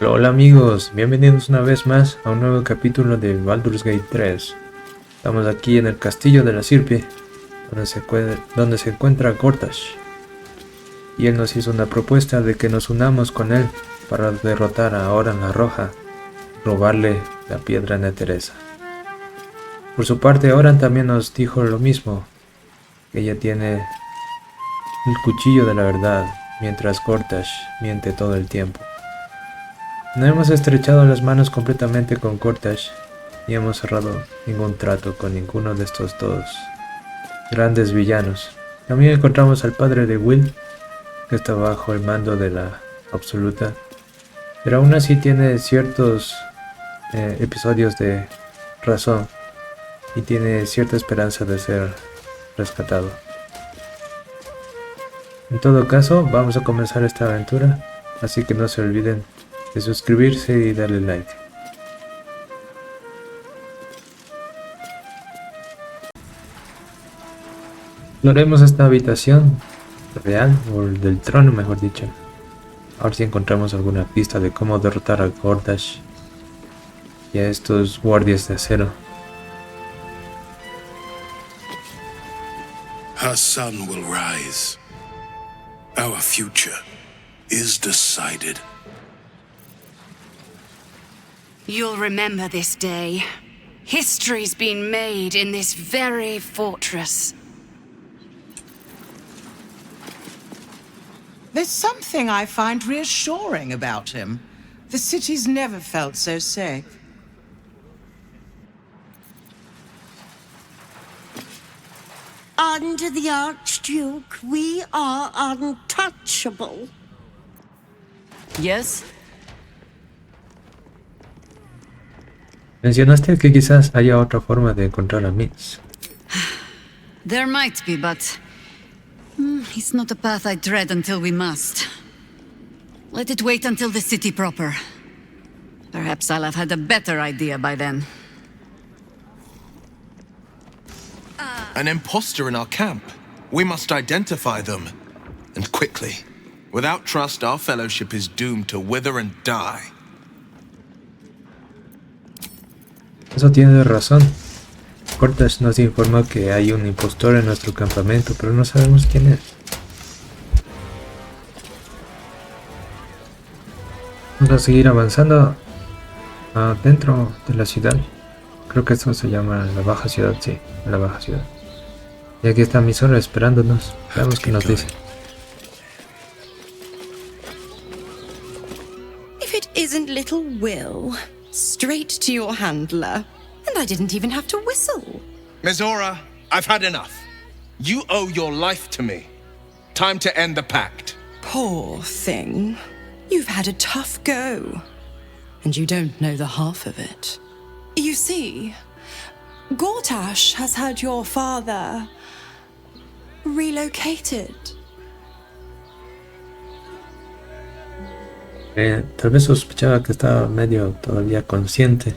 Hola amigos, bienvenidos una vez más a un nuevo capítulo de Baldur's Gate 3. Estamos aquí en el castillo de la Sirpe, donde se encuentra Gortash. Y él nos hizo una propuesta de que nos unamos con él para derrotar a Oran la Roja, robarle la piedra Neteresa. Por su parte, Oran también nos dijo lo mismo, que ella tiene el cuchillo de la verdad, mientras Gortash miente todo el tiempo. No hemos estrechado las manos completamente con Gortash, ni hemos cerrado ningún trato con ninguno de estos dos grandes villanos. También encontramos al padre de Will, que está bajo el mando de la Absoluta, pero aún así tiene ciertos episodios de razón y tiene cierta esperanza de ser rescatado. En todo caso, vamos a comenzar esta aventura, así que no se olviden de suscribirse y darle like. Exploremos esta habitación real, o del trono mejor dicho. A ver si encontramos alguna pista de cómo derrotar a Gortash y a estos guardias de acero. Her sun will rise. Our future is decided. You'll remember this day. History's been made in this very fortress. There's something I find reassuring about him. The city's never felt so safe. Under the Archduke, we are untouchable. Yes? Mencionaste que quizás haya otra forma de encontrar a Miz. There might be, but it's not a path I tread until we must. Let it wait until the city proper. Perhaps I'll have had a better idea by then. An imposter in our camp. We must identify them. And quickly. Without trust, our fellowship is doomed to wither and die. Eso tiene razón. Gortash nos informó que hay un impostor en nuestro campamento, pero no sabemos quién es. Vamos a seguir avanzando dentro de la ciudad. Creo que esto se llama la Baja Ciudad, sí, la Baja Ciudad. Y aquí está Mizora esperándonos. Veamos qué nos dice. If it isn't little Will, straight to your handler. And I didn't even have to whistle. Mizora, I've had enough. You owe your life to me. Time to end the pact. Poor thing. You've had a tough go. And you don't know the half of it. You see, Gortash has had your father relocated. Tal vez sospechaba que estaba medio todavía consciente.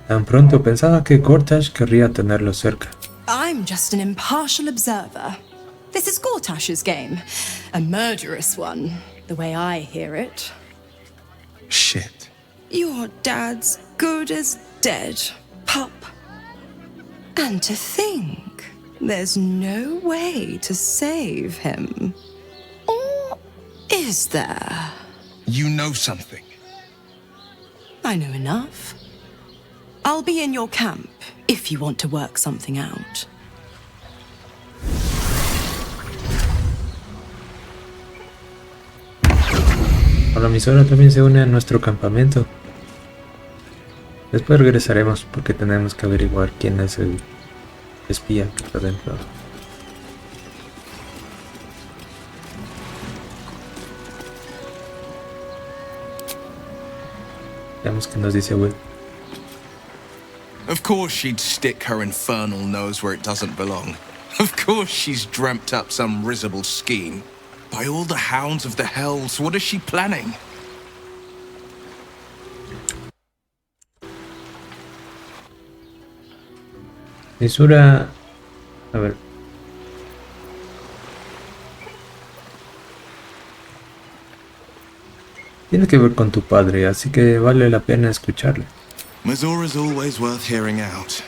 Tan pronto pensaba que Gortash querría tenerlo cerca. I'm just an impartial observer. This is Gortash's game. A murderous one, the way I hear it. Shit. Your dad's good as dead, pup. And to think, there's no way to save him. Or is there? You know something. I know enough. I'll be in your camp if you want to work something out. Ahora Mizora también se une a nuestro campamento. Después regresaremos porque tenemos que averiguar quién es el espía que está dentro. Veamos qué nos dice Will. Of course she'd stick her infernal nose where it doesn't belong. Of course she's dreamt up some risible scheme. By all the hounds of the hells, what is she planning? Mizora... A ver... Tiene que ver con tu padre, así que vale la pena escucharle. Mizora's always worth hearing out.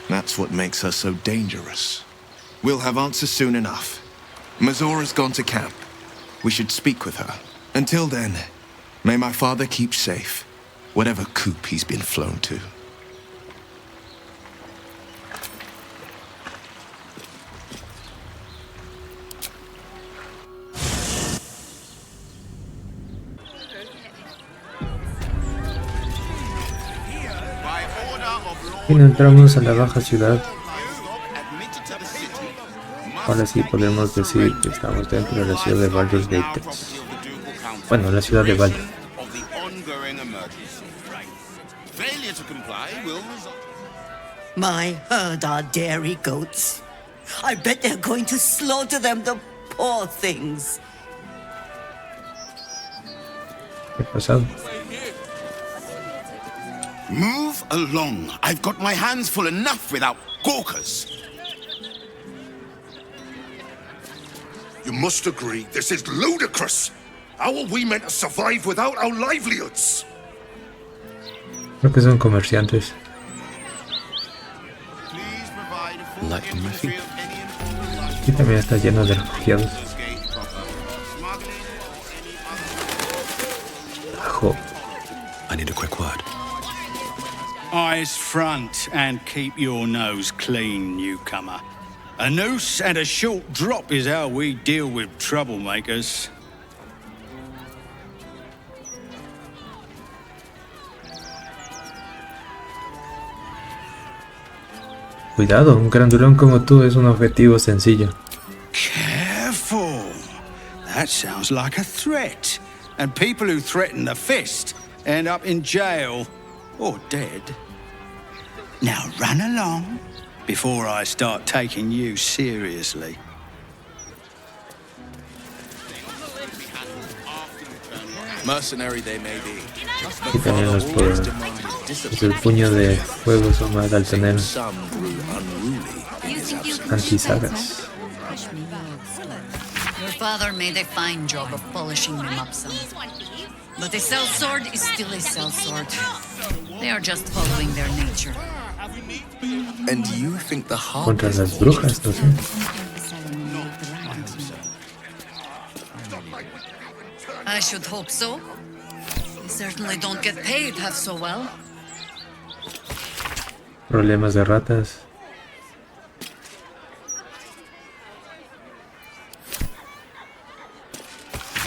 That's what makes her so dangerous. We'll have answers soon enough. Mizora's gone to camp. We should speak with her. Until then, may my father keep safe, whatever coop he's been flown to. Y entramos a la Baja Ciudad. Ahora sí podemos decir que estamos dentro de la ciudad de Baldur's Gate 3. Bueno, la ciudad de Baldur. My herd are dairy goats. I bet they're going to slaughter them, the poor things. ¿Qué ha pasado? Move along. I've got my hands full enough without gawkers. You must agree, this is ludicrous. How are we meant to survive without our livelihoods? Creo que son comerciantes. Y también está lleno de refugiados. Ajo. I need a quick word. Eyes front and keep your nose clean, newcomer. A noose and a short drop is how we deal with troublemakers. Cuidado, un grandulón como tú es un objetivo sencillo. Careful. That sounds like a threat. And people who threaten the fist end up in jail or dead. Now run along before I start taking you seriously. Mercenary they may be. Y también los poderes. El puño de fuego son más altaneros. Antisagas. Your father made a fine job of polishing them up some. But a sellsword is still a sellsword. They are just following their nature. And you think the heart Contra las brujas, no sé. I should hope so. They certainly don't get paid half so well. Problemas de ratas.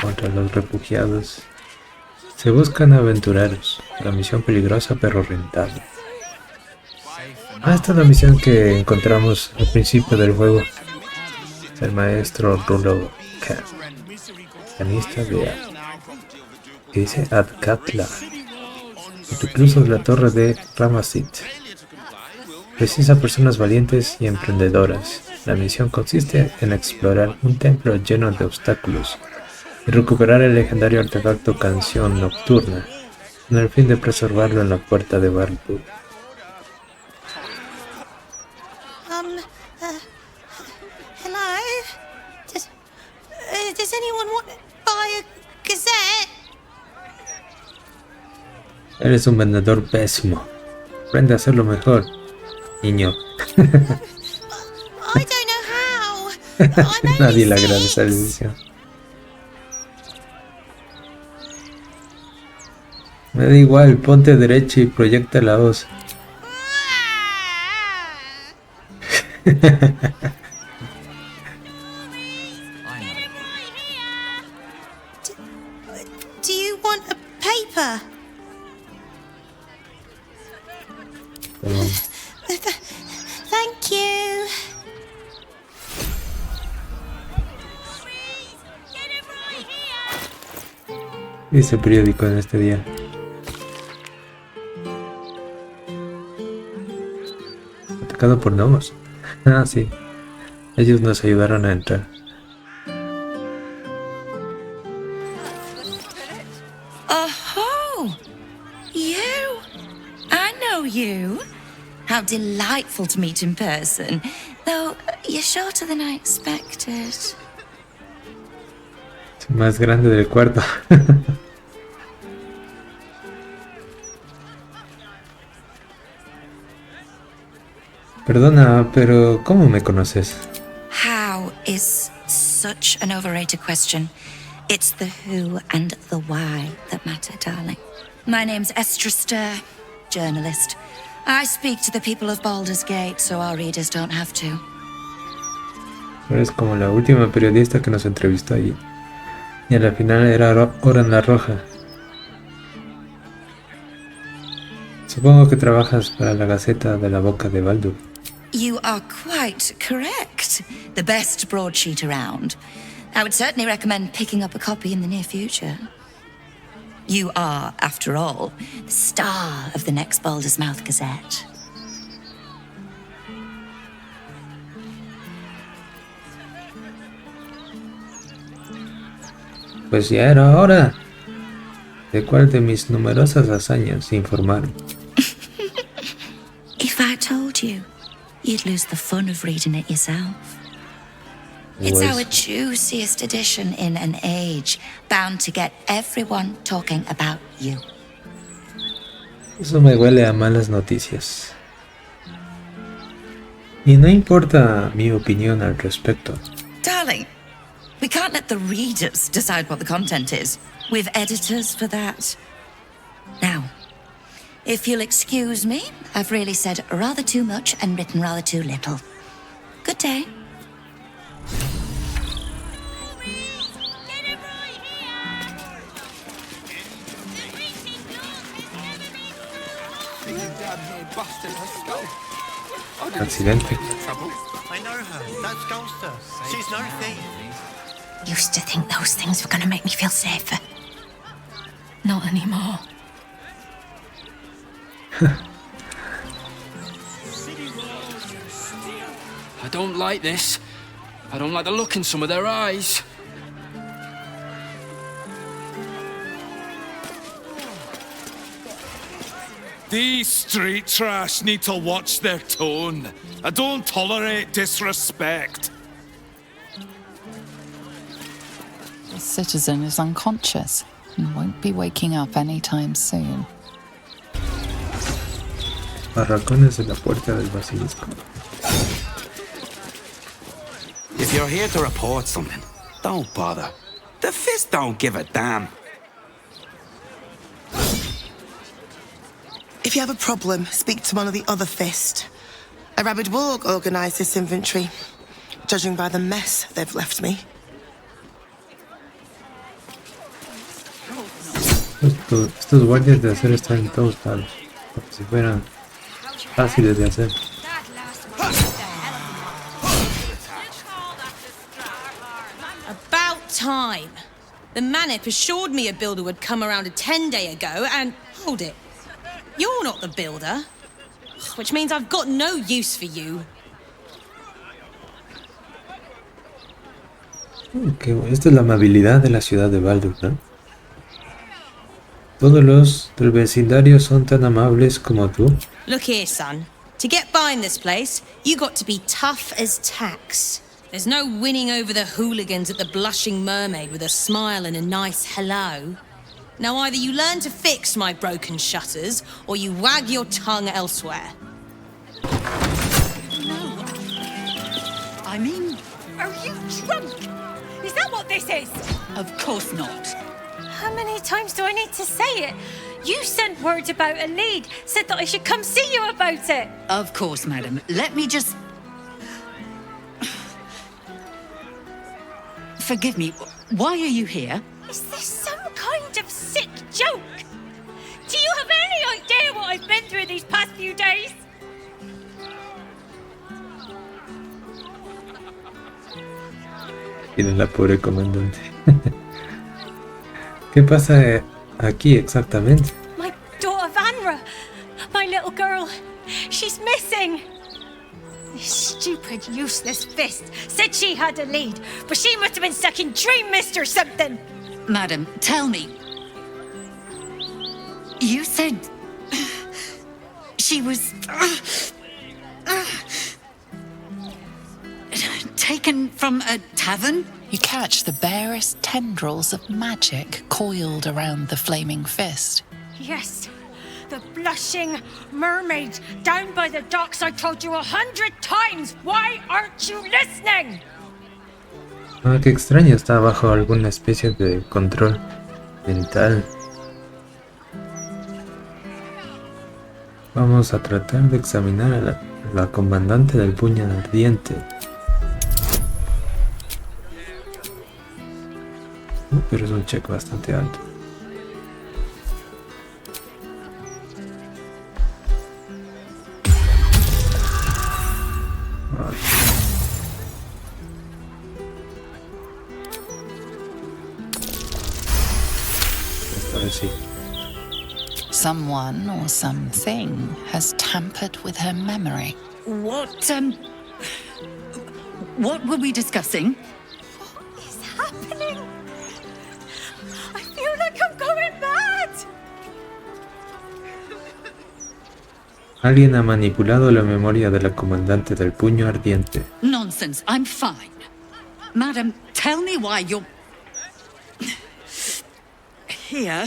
Contra los refugiados. Se buscan aventureros. La misión peligrosa pero rentable. Ah, esta es la misión que encontramos al principio del juego. El maestro Rulo K. Pianista de que dice Adkatla. Incluso la torre de Ramasit. Precisa personas valientes y emprendedoras. La misión consiste en explorar un templo lleno de obstáculos y recuperar el legendario artefacto canción nocturna con el fin de preservarlo en la Puerta de Baldur. Hello? Does anyone want to buy a gazette? Eres un vendedor pésimo. Aprende a hacerlo mejor, niño. I don't know how. I'm Nadie le only agrada esa 6. decisión. Me da igual, ponte derecho y proyecta la voz. Do you want a paper? Thank you. Dice el periódico en este día. Atacado por gnomos. Ah, sí. Ellos nos ayudaron a entrar. Oh, you? I know you. How delightful to meet in person. Though you're shorter than I expected. Es más grande del cuarto. Perdona, pero ¿cómo me conoces? How is such an overrated question. It's the who and the why that matter, darling. My name's Estra Stir, journalist. I speak to the people of Baldur's Gate so our readers don't have to. Eres como la última periodista que nos entrevistó allí. Y a la final era hora en la roja. Supongo que trabajas para la Gaceta de la Boca de Baldur. You are quite correct. The best broadsheet around. I would certainly recommend picking up a copy in the near future. You are, after all, the star of the next Baldur's Mouth Gazette. Pues ya era hora. ¿De cuál de mis numerosas hazañas informaron? If I told you, you'd lose the fun of reading it yourself. It's our juiciest edition in an age bound to get everyone talking about you. Eso me huele a malas noticias. Y no importa mi opinión al respecto. Darling, we can't let the readers decide what the content is. We've editors for that. Now, if you'll excuse me, I've really said rather too much and written rather too little. Good day. Accidente. I know her. That's Gulster. She's no thief. Used to think those things were going to make me feel safer. Not anymore. I don't like this. I don't like the look in some of their eyes. These street trash need to watch their tone. I don't tolerate disrespect. The citizen is unconscious and won't be waking up anytime soon. Barracones de la Puerta del Basilisco. If you're here to report something, don't bother. The Fist don't give a damn. If you have a problem, speak to one of the other Fist. A rabid warg organised this inventory, judging by the mess they've left me. Estos guardias de acero están en todos lados, como si fueran fáciles de hacer. About time. The Manip assured me a builder would come around a 10-day ago, and hold it. You're not the builder, which means I've got no use for you. Esta es la amabilidad de la ciudad de Baldur, ¿no? Todos los del vecindario son tan amables como tú. Look here, son. To get by in this place, you got to be tough as tax. There's no winning over the hooligans at the Blushing Mermaid with a smile and a nice hello. Now either you learn to fix my broken shutters, or you wag your tongue elsewhere. No. I mean, are you drunk? Is that what this is? Of course not. How many times do I need to say it? You sent word about a lead, said that I should come see you about it. Of course, madam. Let me just... Forgive me, why are you here? Is this some kind of sick joke? Do you have any idea what I've been through these past few days? Tiene la pobre comandante. ¿Qué pasa aquí exactamente? My daughter Vanra, my little girl, she's missing. This stupid, useless Fist said she had a lead, but she must have been stuck in Dream Mist or something. Madam, tell me. You said... she was... taken from a tavern? You catch the barest tendrils of magic coiled around the flaming fist. Yes, The blushing mermaid down by the docks. I told you 100 times. Why aren't you listening? Ah, qué extraño, está bajo alguna especie de control mental. Vamos a tratar de examinar a la comandante del puño ardiente. Pero es un check bastante alto. Esta vez sí. Someone or something has tampered with her memory. What were we discussing? What is happening? I feel like I'm going mad. Alguien ha manipulado la memoria de la comandante del puño ardiente. Nonsense, I'm fine. Madam, tell me why you're here,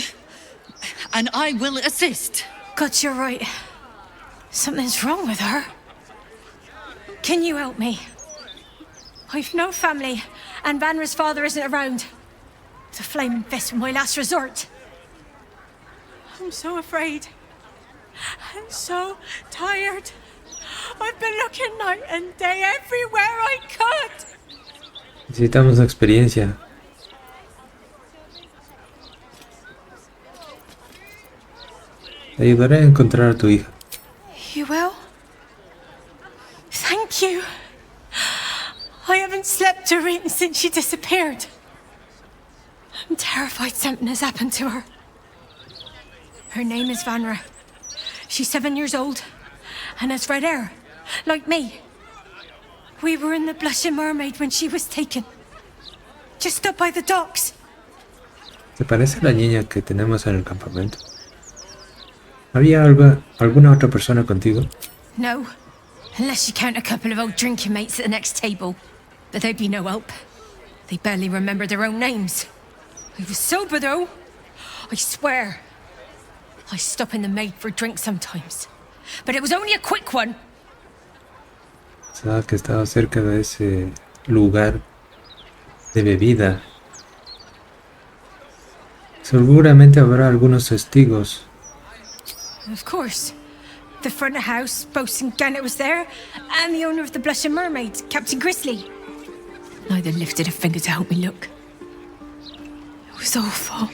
and I will assist. God, you're right. Something's wrong with her. Can you help me? I've no family, and Vanra's father isn't around. The flaming fist was my last resort. I'm so afraid. I'm so tired. I've been looking night and day everywhere I could. Necesitamos experiencia. Te ayudaré a encontrar a tu hija. You will? Thank you. I haven't slept or eaten since she disappeared. I'm terrified something has happened to her. Her name is Vanra. She's 7 years old and has red hair, like me. We were in the Blushing Mermaid when she was taken. Just up by the docks. ¿Te parece a la niña que tenemos en el campamento? ¿Había alguna otra persona contigo? No, unless you count a couple of old drinking mates at the next table. But they'd be no help. They barely remember their own names. I was sober though. I swear. I stop in the maid for a drink sometimes. But it was only a quick one. Sabes que estaba cerca de ese lugar de bebida. Seguramente habrá algunos testigos. Of course. The front of house, Bosun Gannet was there, and the owner of the Blushing Mermaid, Captain Grizzly. Neither lifted a finger to help me look. It was awful.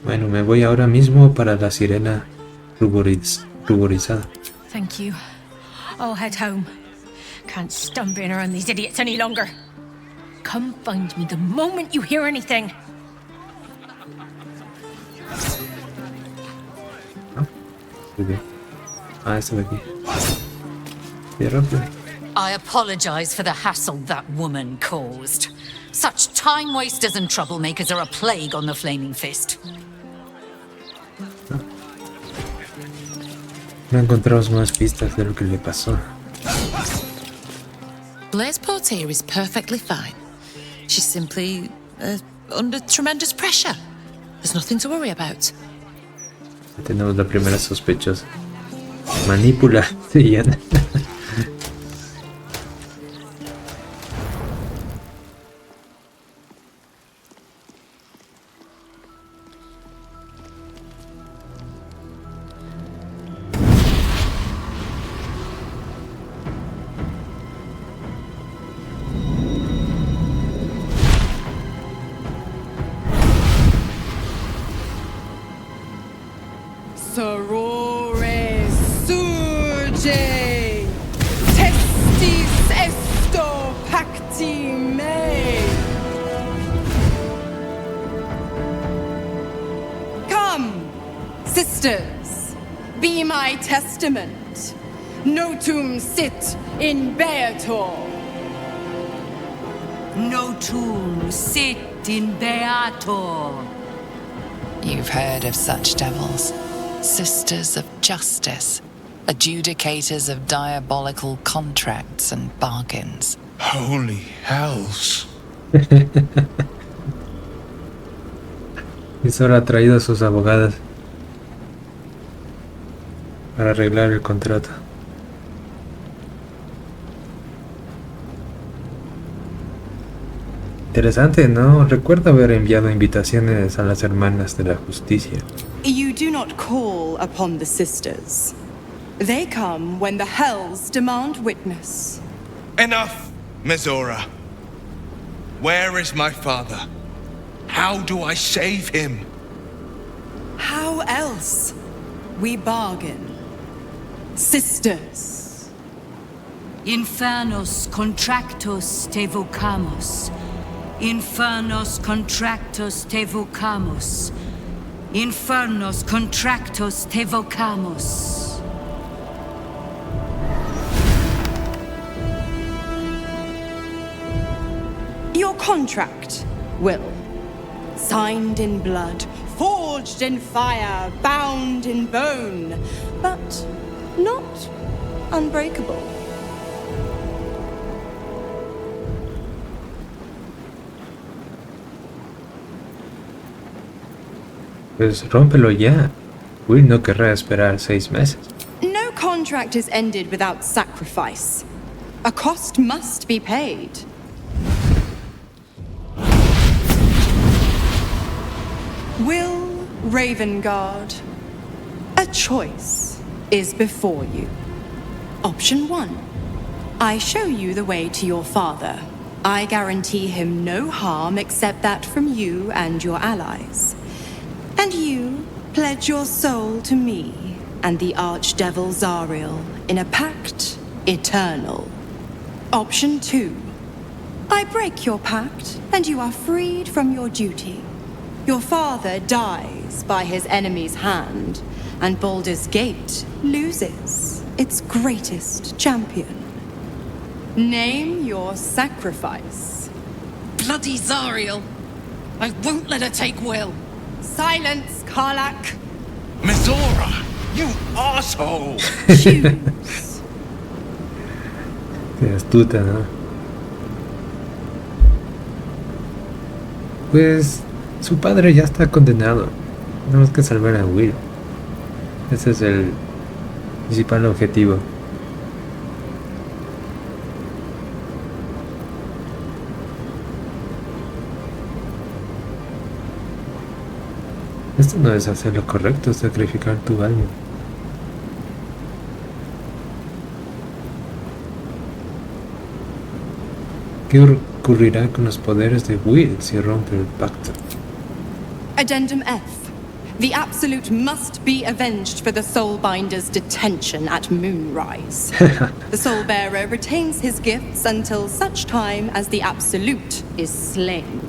Bueno, me voy ahora mismo para la sirena ruborizada. Thank you. I'll head home. Can't stand being around these idiots any longer. Come find me the moment you hear anything. Ah, este de aquí. Sí, rápido. I apologize for the hassle that woman caused. Such time wasters and troublemakers are a plague on the Flaming Fist. No encontramos más pistas de lo que le pasó. Blaise Portier is perfectly fine. She's simply under tremendous pressure. There's nothing to worry about. Ya tenemos la primera sospechosa. Manipulación. Sorore surge, testis esto pacti me. Come, sisters, be my testament. Notum sit in beator. Notum sit in beator. You've heard of such devils. Sisters of justice, adjudicators of diabolical contracts and bargains. Holy hells. Mizora ha traído a sus abogadas para arreglar el contrato. Interesante, ¿no? Recuerdo haber enviado invitaciones a las hermanas de la justicia. You do not call upon the sisters. They come when the hells demand witness. Enough, Mizora. Where is my father? How do I save him? How else? We bargain. Sisters. Infernos contractos te vocamos. Infernos contractos te vocamos. Infernos contractos te vocamos. Your contract, Will. Signed in blood, forged in fire, bound in bone, but not unbreakable. Pues rómpelo ya. Will no querrá esperar 6 meses. No contract is ended without sacrifice. A cost must be paid. Will Ravengard, a choice is before you. Option 1. I show you the way to your father. I guarantee him no harm except that from you and your allies. And you pledge your soul to me and the archdevil Zariel in a pact eternal. Option 2. I break your pact and you are freed from your duty. Your father dies by his enemy's hand, and Baldur's Gate loses its greatest champion. Name your sacrifice. Bloody Zariel! I won't let her take Will. Silence, Karlak. Mizora, you asshole! Choose. Qué astuta, ¿no? Pues su padre ya está condenado. Tenemos que salvar a Will. Ese es el principal objetivo. Esto no es hacer lo correcto, es sacrificar tu alma. ¿Qué ocurrirá con los poderes de Will si rompe el pacto? Addendum F. The Absolute must be avenged for the Soulbinder's detention at Moonrise. The Soulbearer retains his gifts until such time as the Absolute is slain.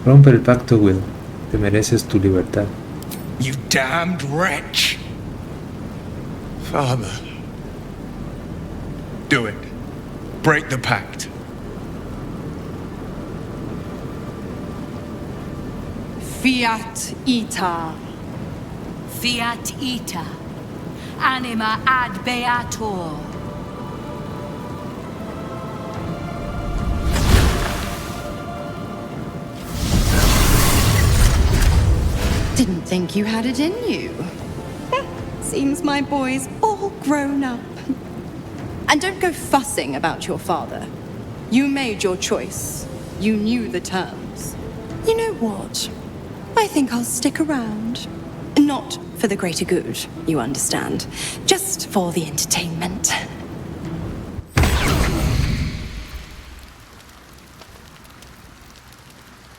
Rompe el pacto, Will. Te mereces tu libertad. You damned wretch! Father. Do it. Break the pact. Fiat Ita. Fiat ita. Anima ad beator. Didn't think you had it in you. Seems my boy's all grown up. And don't go fussing about your father. You made your choice. You knew the terms. You know what? I think I'll stick around. Not for the greater good, you understand. Just for the entertainment.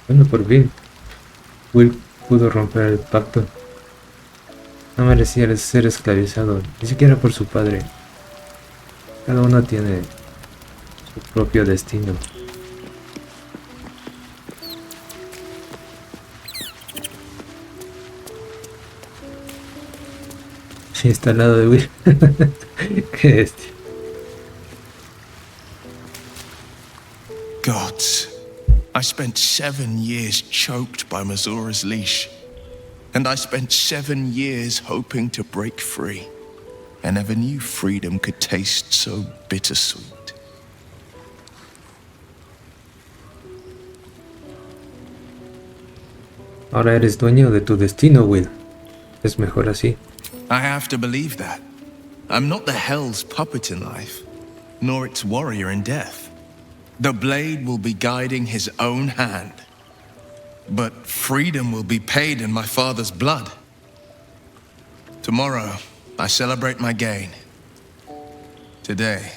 Bueno, por fin. Will pudo romper el pacto. No merecía ser esclavizado, ni siquiera por su padre. Cada uno tiene su propio destino. Sí, está al lado de Will. Qué bestia. Gods, I spent 7 years choked by Mizora's leash. And I spent 7 years hoping to break free. I never knew freedom could taste so bittersweet. Ahora eres dueño de tu destino, Will. Es mejor así. I have to believe that. I'm not the Hell's puppet in life, nor its warrior in death. The blade will be guiding his own hand. But freedom will be paid in my father's blood. Tomorrow, I celebrate my gain. Today,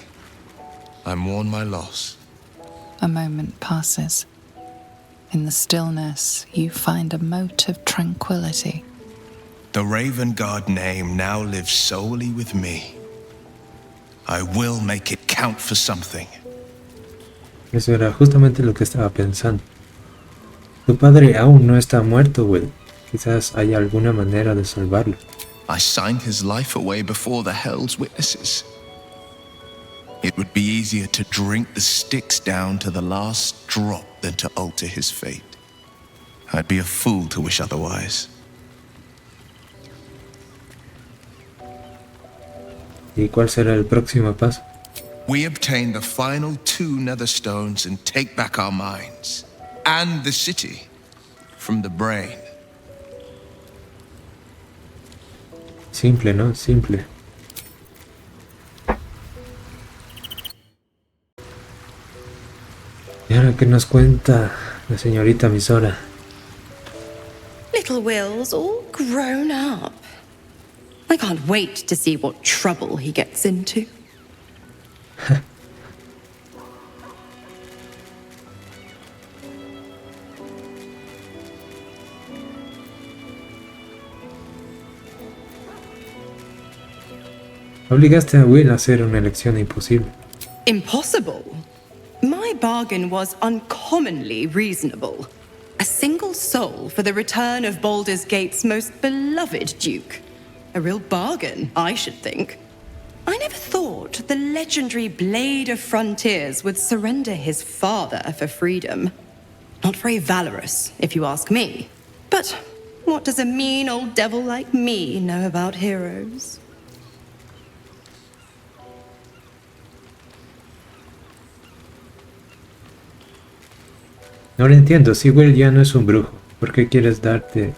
I mourn my loss. A moment passes. In the stillness, you find a mote of tranquility. The Raven Guard name now lives solely with me. I will make it count for something. Eso era justamente lo que estaba pensando. Tu padre aún no está muerto, Will. Quizás haya alguna manera de salvarlo. I signed his life away before the Hell's witnesses. It would be easier to drink the sticks down to the last drop than to alter his fate. I'd be a fool to wish otherwise. ¿Y cuál será el próximo paso? We obtain the final 2 nether stones and take back our minds. And the city from the brain. Simple, ¿no? Simple. ¿Y ahora qué nos cuenta la señorita Mizora? Little Will's all grown up. I can't wait to see what trouble he gets into. Obligaste a Will a hacer una elección imposible. Impossible? My bargain was uncommonly reasonable. A single soul for the return of Baldur's Gate's most beloved Duke. A real bargain, I should think. I never thought the legendary Blade of Frontiers would surrender his father for freedom. Not very valorous, if you ask me. But what does a mean old devil like me know about heroes? No lo entiendo, si Will ya no es un brujo, ¿por qué quieres quedarte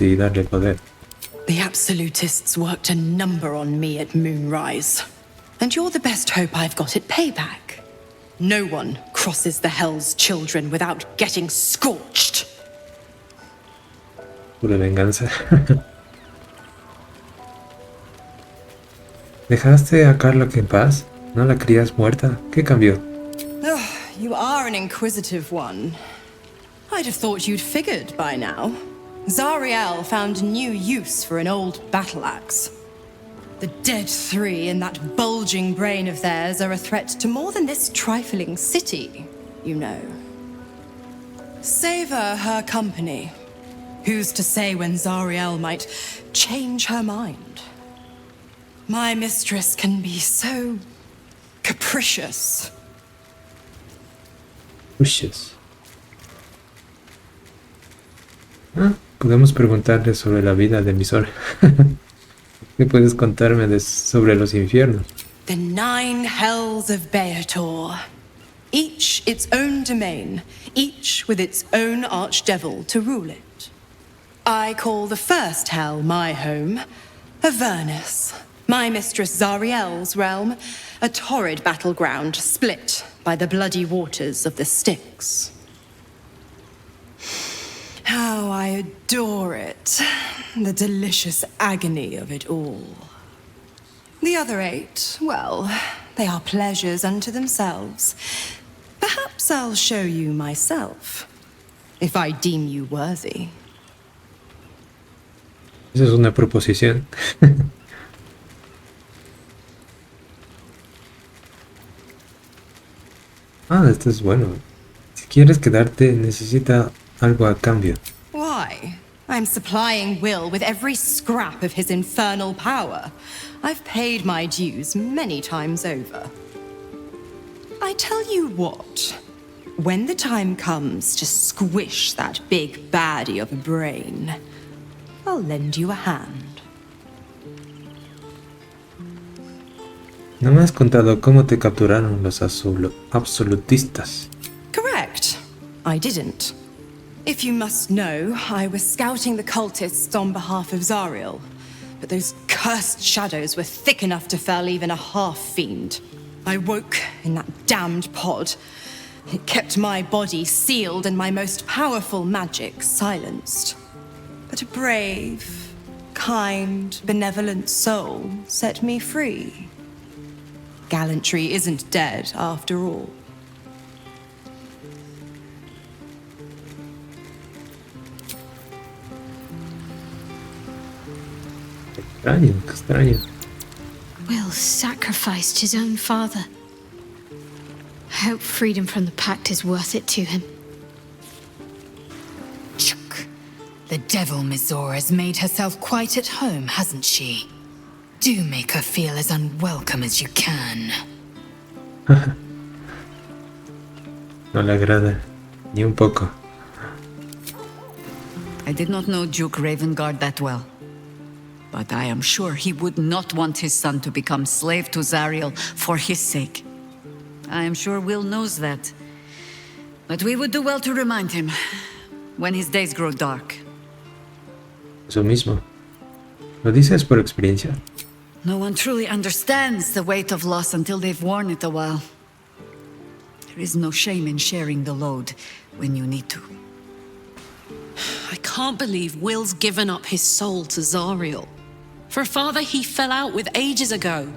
y darle poder? The absolutists worked a number on me at Moonrise. And you're the best hope I've got at payback. No one crosses the Hell's children without getting scorched. Pura venganza. ¿Dejaste a Carla en paz? ¿No la crías muerta? ¿Qué cambió? You are an inquisitive one. I'd have thought you'd figured by now. Zariel found new use for an old battle axe. The dead 3 in that bulging brain of theirs are a threat to more than this trifling city, you know. Savor her company. Who's to say when Zariel might change her mind? My mistress can be so capricious. Podemos preguntarle sobre la vida de Mizora. ¿Qué puedes contarme sobre los infiernos? The 9 hells of Beator. Each its own domain, each with its own archdevil to rule it. I call the first hell my home, Avernus, my mistress Zariel's realm, a torrid battleground split by the bloody waters of the Styx. How I adore it, the delicious agony of it all. The other 8, well, they are pleasures unto themselves. Perhaps I'll show you myself, if I deem you worthy. Esa es una proposición. Esto es bueno. Si quieres quedarte, necesita algo a cambio. Why? I'm supplying Will with every scrap of his infernal power. I've paid my dues many times over. I tell you what, when the time comes to squish that big baddie of a brain, I'll lend you a hand. No me has contado cómo te capturaron los absolutistas. Correct. I didn't. If you must know, I was scouting the cultists on behalf of Zariel, but those cursed shadows were thick enough to fell even a half-fiend. I woke in that damned pod. It kept my body sealed and my most powerful magic silenced. But a brave, kind, benevolent soul set me free. Gallantry isn't dead, after all. Extraño, extraño. Will sacrificed his own father. I hope freedom from the pact is worth it to him. The devil Mizora has made herself quite at home, hasn't she? Do make her feel as unwelcome as you can. No le agrada, ni un poco. I did not know Duke Ravengard that well, but I am sure he would not want his son to become slave to Zariel for his sake. I am sure Will knows that, but we would do well to remind him when his days grow dark. Eso mismo. ¿Lo dices por experiencia? No one truly understands the weight of loss until they've worn it a while. There is no shame in sharing the load when you need to. I can't believe Will's given up his soul to Zariel. For a father he fell out with ages ago.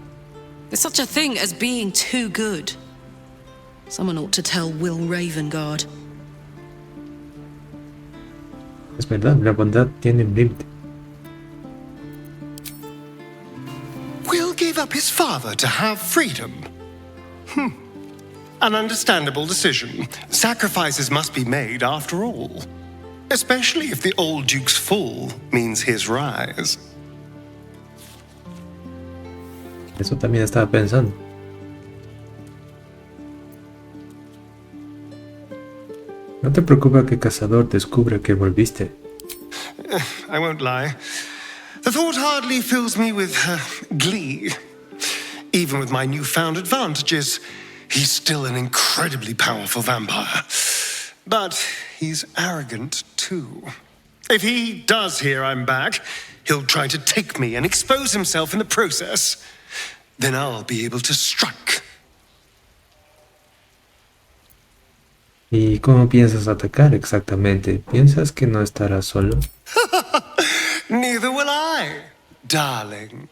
There's such a thing as being too good. Someone ought to tell Will Ravengard. Es verdad, la bondad tiene un límite. Will gave up his father to have freedom. An understandable decision. Sacrifices must be made after all. Especially if the old Duke's fall means his rise. Eso también estaba pensando. ¿No te preocupa que Cazador descubra que volviste? I won't lie. The thought hardly fills me with glee. Even with my newfound advantages, he's still an incredibly powerful vampire. But he's arrogant too. If he does hear I'm back, he'll try to take me and expose himself in the process. Then I'll be able to strike. ¿Y cómo piensas atacar exactamente? ¿Piensas que no estarás solo? Neither will I, darling.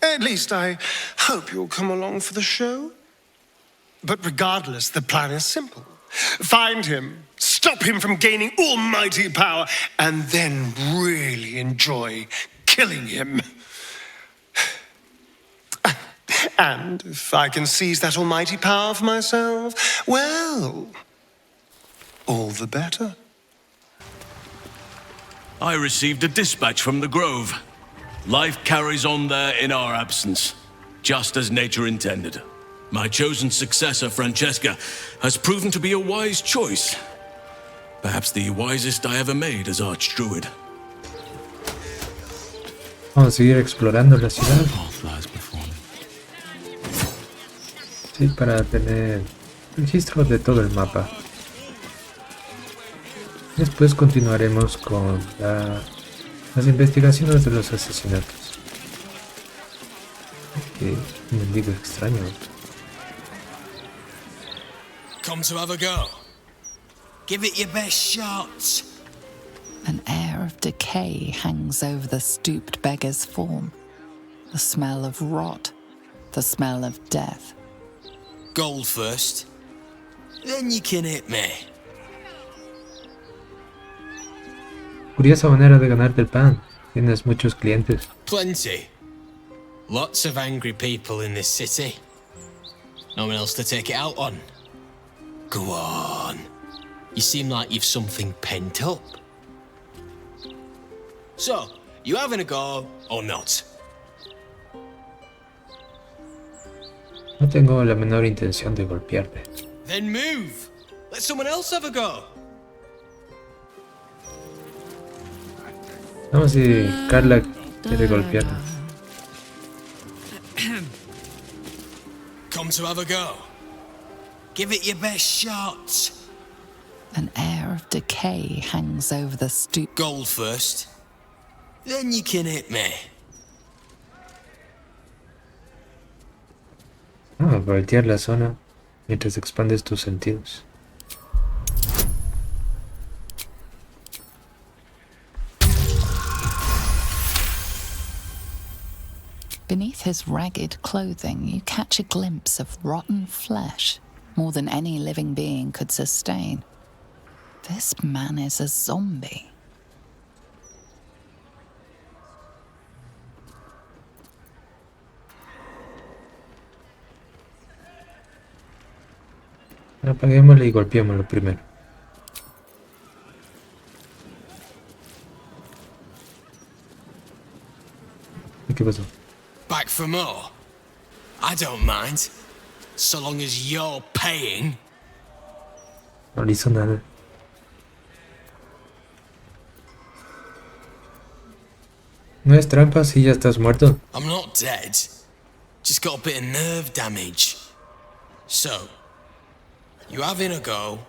At least I hope you'll come along for the show. But regardless, the plan is simple. Find him, stop him from gaining almighty power, and then really enjoy killing him. And if I can seize that almighty power for myself, well, all the better. I received a dispatch from the Grove. Life carries on there in our absence, just as nature intended. My chosen successor, Francesca, has proven to be a wise choice. Perhaps the wisest I ever made as Archdruid. Vamos a seguir explorando la ciudad. Sí, para tener registro de todo el mapa. Después continuaremos con las investigaciones de los asesinatos. Qué mendigo extraño. Come to have a go. Give it your best shot. An air of decay hangs over the stooped beggar's form. The smell of rot, the smell of death. Gold first. Then you can hit me. Curiosa manera de ganarte el pan. Tienes muchos clientes. Plenty. Lots of angry people in this city. No one else to take it out on. Go on. You seem like you've something pent up. So, you having a go or not? No tengo la menor intención de golpearte. Then move. Let someone else have a go. Vamos si Carla quiere golpearnos. Come to have a go. Give it your best shot. An air of decay hangs over the stoop. Gold first, then you can hit me. Voltear la zona mientras expandes tus sentidos. Beneath his ragged clothing, you catch a glimpse of rotten flesh, more than any living being could sustain. This man is a zombie. Apaguémosle y golpeémoslo primero. ¿Y qué pasó? Back for more? I don't mind, so long as you're paying. No le hizo nada. No es trampa si ya estás muerto. I'm not dead, just got a bit of nerve damage. So, you having a go,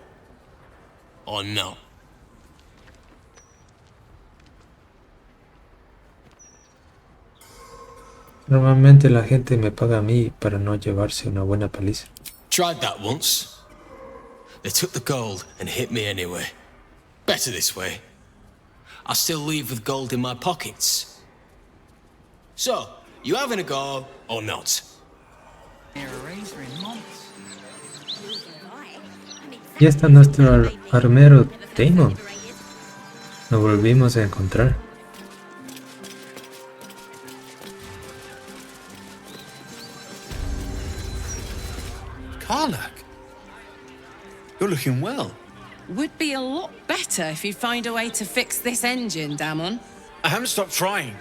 or no? Normalmente la gente me paga a mí para no llevarse una buena paliza. Tried that once. They took the gold and hit me anyway. Better this way. I still leave with gold in my pockets. So, you having a go or not? Ya está nuestro armero Damon. Nos volvimos a encontrar. Karlach, you're looking well. Would be a lot better if you'd find a way to fix this engine, Damon. I haven't stopped trying,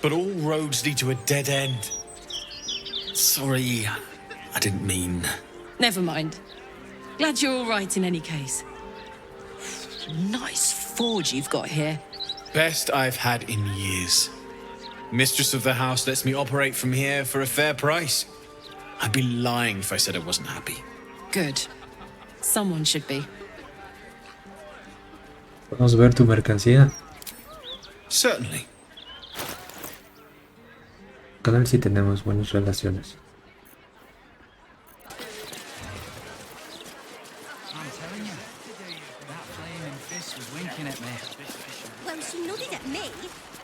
but all roads lead to a dead end. Sorry, I didn't mean... Never mind. Glad you're all right in any case. Nice forge you've got here. Best I've had in years. Mistress of the house lets me operate from here for a fair price. I'd be lying if I said I wasn't happy. Good. Someone should be. ¿Podemos ver tu mercancía? Certainly. Con él sí tenemos buenas relaciones. Well, she nodded at me.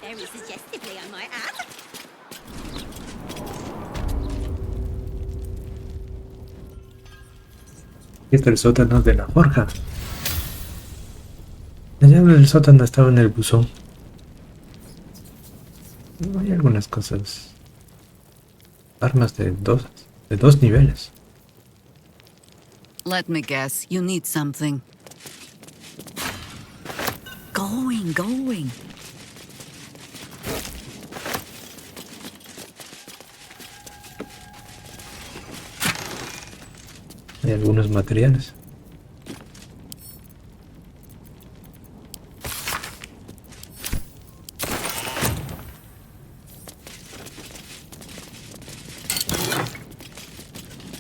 Very suggestively, I might add. Aquí está el sótano de la forja. La llave del sótano estaba en el buzón. Hay algunas cosas. Armas de dos niveles. Let me guess, you need something. Going. Hay algunos materiales.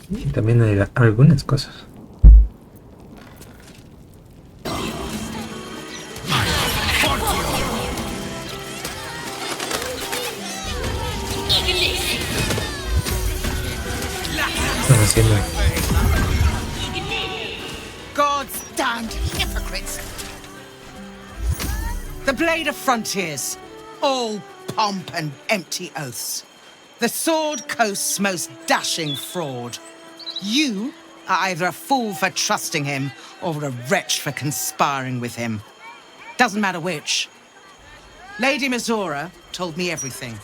Y también hay algunas cosas. Están haciendo. God's damned hypocrites. The blade of frontiers, all pomp and empty oaths. The sword coast's most dashing fraud. You are either a fool for trusting him or a wretch for conspiring with him. Doesn't matter which. Lady Mizora told me everything.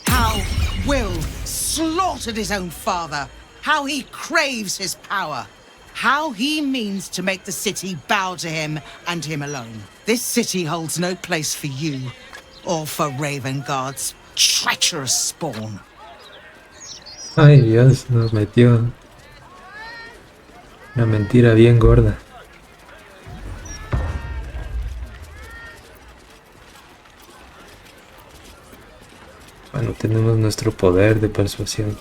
How Will slaughtered his own father. How he craves his power. How he means to make the city bow to him and him alone. This city holds no place for you or for Ravengard's treacherous spawn. Ay Dios, nos metió una mentira bien gorda. Bueno, tenemos nuestro poder de persuasión.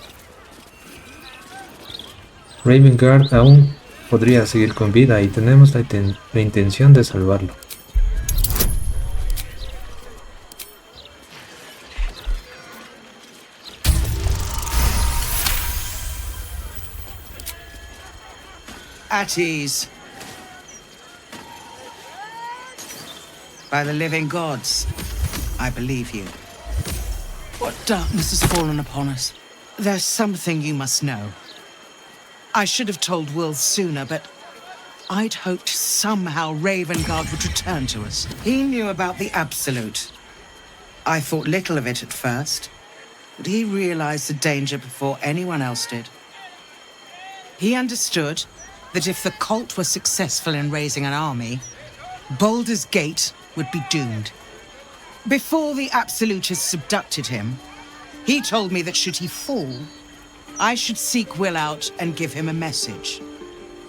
Ravengard aún podría seguir con vida y tenemos la intención de salvarlo. At ease. By the living gods, I believe you. What darkness has fallen upon us? There's something you must know. I should have told Will sooner, but I'd hoped somehow Ravengard would return to us. He knew about the Absolute. I thought little of it at first, but he realized the danger before anyone else did. He understood that if the cult were successful in raising an army, Baldur's Gate would be doomed. Before the Absolutists abducted him, he told me that should he fall, I should seek Will out and give him a message.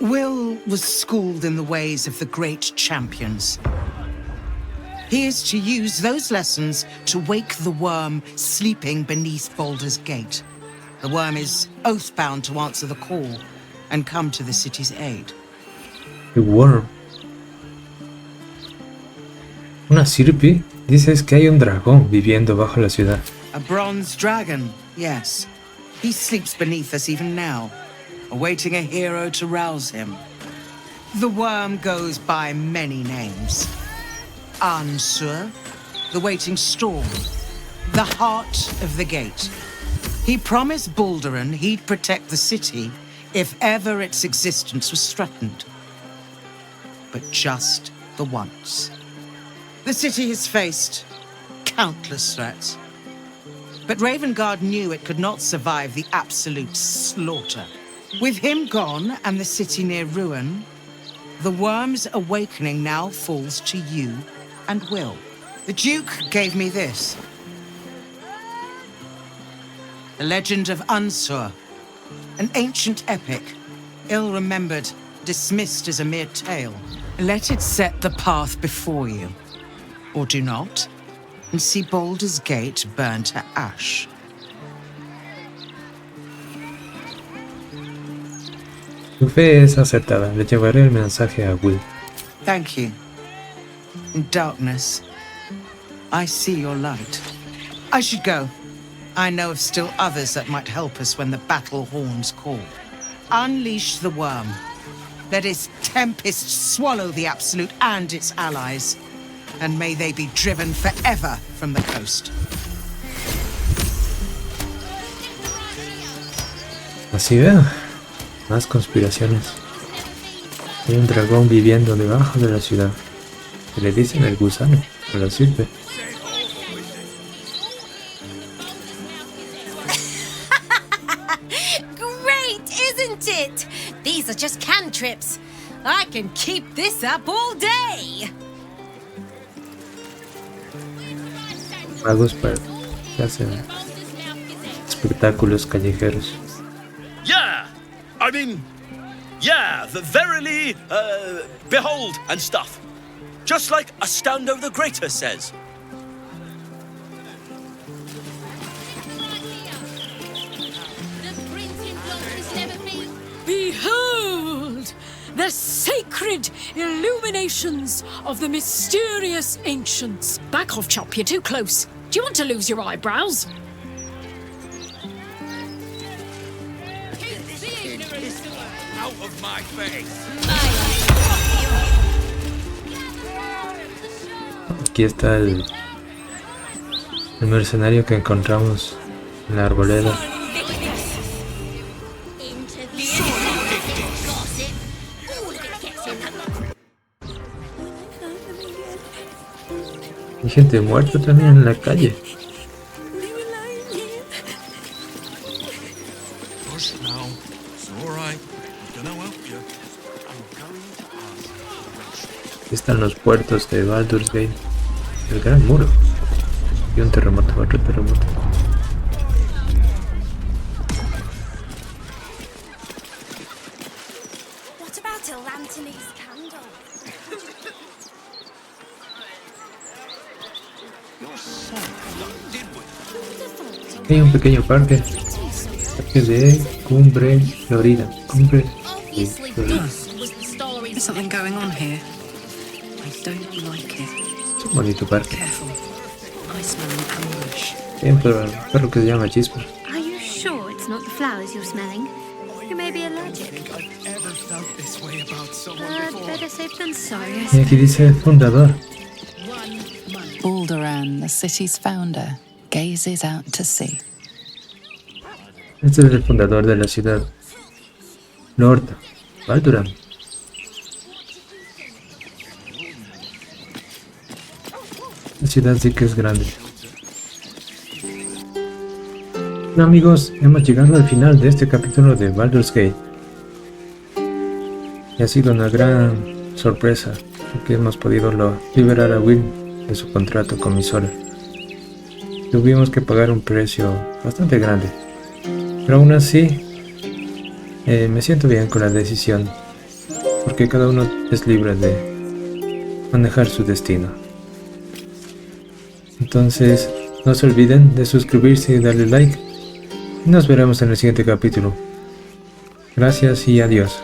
Will was schooled in the ways of the great champions. He is to use those lessons to wake the worm sleeping beneath Baldur's Gate. The worm is oath-bound to answer the call and come to the city's aid. The worm. Una sirpi. Dices que hay un dragón viviendo bajo la ciudad. A bronze dragon, yes. He sleeps beneath us even now, awaiting a hero to rouse him. The worm goes by many names. Ansur, the waiting storm, the heart of the gate. He promised Balduran he'd protect the city if ever its existence was threatened. But just the once. The city has faced countless threats. But Ravengard knew it could not survive the absolute slaughter. With him gone and the city near ruin, the worm's awakening now falls to you and Will. The Duke gave me this. The legend of Ansur, an ancient epic, ill-remembered, dismissed as a mere tale. Let it set the path before you. Or do not, and see Baldur's Gate burn to ash. Tu fe es acertada. Le llevaré el mensaje a Will. Thank you. In darkness, I see your light. I should go. I know of still others that might help us when the battle horns call. Unleash the worm. Let its tempest swallow the Absolute and its allies. And may they be driven forever from the coast. Así veo. Más conspiraciones. Hay un dragón viviendo debajo de la ciudad. Se le dicen el gusano, o la sirve. Great, isn't it? These are just cantrips. I can keep this up all day. Magos para que hacen espectáculos callejeros. Yeah! I mean, yeah, the verily, behold and stuff. Just like Astando the Greater says. Behold! The sacred illuminations of the mysterious ancients. Back off, Chop, you're too close. Do you want to lose your eyebrows? Out of my face. Aquí está el mercenario que encontramos en la arboleda. Hay gente muerta también en la calle. Aquí están los puertos de Baldur's Gate. El gran muro. Y un terremoto, otro terremoto. What about a Lanthony's candle? Aquí hay un pequeño parque. Parque de Cumbre Florida. Cumbre Florida. There's something going on here. I don't like it. Es un bonito parque. Careful. I smell an ambush. Siempre el perro que se llama Chispa. Are you sure it's not the flowers you're smelling? You may be allergic. Better safe than sorry. Y aquí dice fundador. Alderan, the city's founder, gazes out to sea. Este es el fundador de la ciudad. Lord Balduran. La ciudad sí que es grande. Bueno, amigos, hemos llegado al final de este capítulo de Baldur's Gate. Y ha sido una gran sorpresa porque hemos podido liberar a Will de su contrato con Mizora. Tuvimos que pagar un precio bastante grande, pero aún así me siento bien con la decisión, porque cada uno es libre de manejar su destino. Entonces no se olviden de suscribirse y darle like, y nos veremos en el siguiente capítulo. Gracias y adiós.